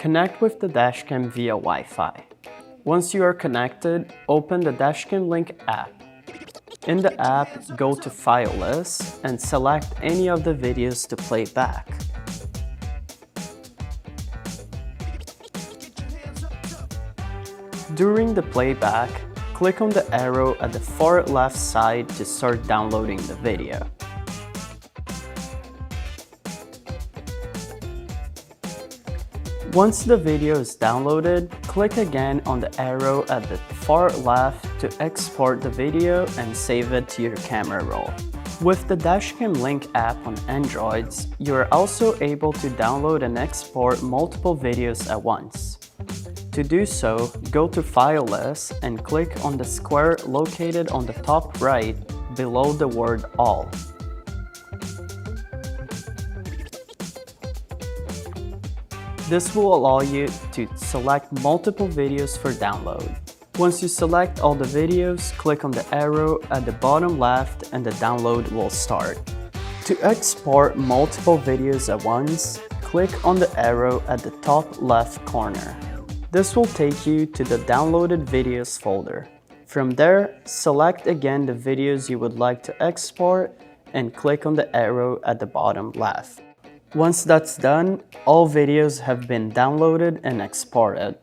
Connect with the dashcam via Wi-Fi. Once you are connected, open the Dashcam Link app. In the app, go to File List and select any of the videos to play back. During the playback, click on the arrow at the far left side to start downloading the video. Once the video is downloaded, click again on the arrow at the far left to export the video and save it to your camera roll. With the Dashcam Link app on Androids, you are also able to download and export multiple videos at once. To do so, go to File List and click on the square located on the top right below the word All. This will allow you to select multiple videos for download. Once you select all the videos, click on the arrow at the bottom left and the download will start. To export multiple videos at once, click on the arrow at the top left corner. This will take you to the downloaded videos folder. From there, select again the videos you would like to export and click on the arrow at the bottom left. Once that's done, all videos have been downloaded and exported.